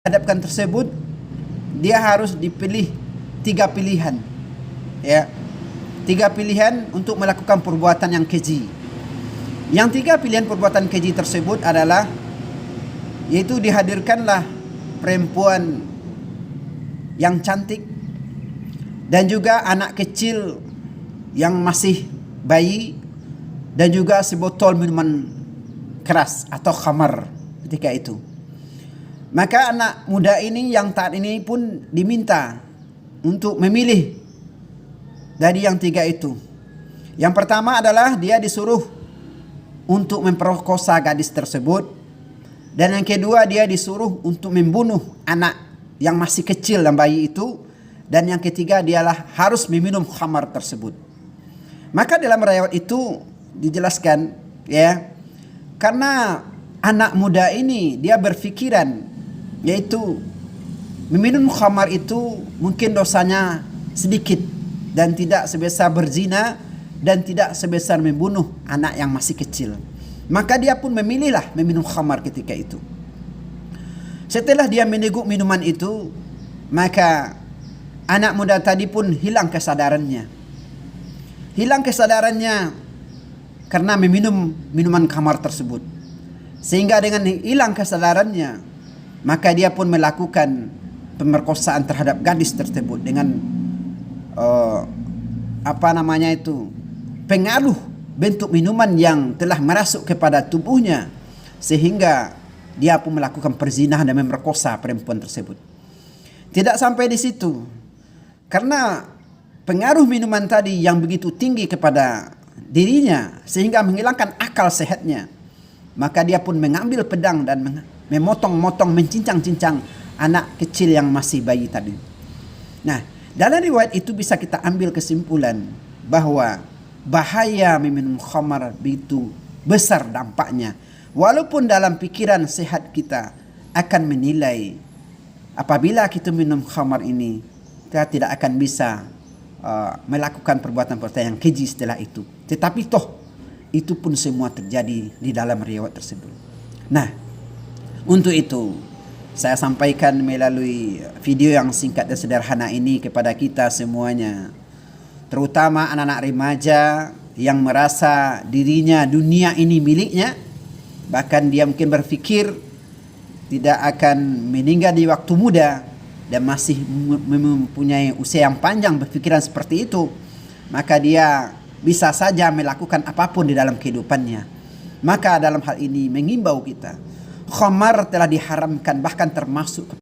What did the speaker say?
hadapkan tersebut, dia harus dipilih 3 pilihan, ya, 3 pilihan untuk melakukan perbuatan yang keji. Yang 3 pilihan perbuatan keji tersebut adalah, yaitu dihadirkanlah perempuan yang cantik dan juga anak kecil yang masih bayi, dan juga sebotol minuman keras atau khamar ketika itu. Maka anak muda ini yang taat ini pun diminta untuk memilih dari yang 3 itu. Yang pertama adalah dia disuruh untuk memperkosa gadis tersebut, dan yang kedua dia disuruh untuk membunuh anak yang masih kecil dan bayi itu, dan yang ketiga dialah harus meminum khamar tersebut. Maka dalam riwayat itu dijelaskan, ya, karena anak muda ini dia berpikiran, yaitu meminum khamar itu mungkin dosanya sedikit dan tidak sebesar berzina dan tidak sebesar membunuh anak yang masih kecil. Maka dia pun memilihlah meminum khamar ketika itu. Setelah dia meneguk minuman itu, maka anak muda tadi pun hilang kesadarannya. Hilang kesadarannya karena meminum minuman khamar tersebut. Sehingga dengan hilang kesadarannya, maka dia pun melakukan pemerkosaan terhadap gadis tersebut dengan pengaruh bentuk minuman yang telah merasuk kepada tubuhnya, sehingga dia pun melakukan perzinahan dan memerkosa perempuan tersebut. Tidak sampai di situ, karena pengaruh minuman tadi yang begitu tinggi kepada dirinya sehingga menghilangkan akal sehatnya, maka dia pun mengambil pedang dan memotong-motong, mencincang-cincang anak kecil yang masih bayi tadi. Nah, dalam riwayat itu bisa kita ambil kesimpulan bahwa bahaya meminum khamar begitu besar dampaknya. Walaupun dalam pikiran sehat kita akan menilai apabila kita minum khamar ini, kita tidak akan bisa melakukan perbuatan-perbuatan yang keji setelah itu. Tetapi toh itu pun semua terjadi di dalam riwayat tersebut. Nah, untuk itu saya sampaikan melalui video yang singkat dan sederhana ini kepada kita semuanya, terutama anak-anak remaja yang merasa dirinya dunia ini miliknya, bahkan dia mungkin berpikir tidak akan meninggal di waktu muda dan masih mempunyai usia yang panjang berpikiran seperti itu, maka dia bisa saja melakukan apapun di dalam kehidupannya. Maka dalam hal ini mengimbau kita, khamar telah diharamkan, bahkan termasuk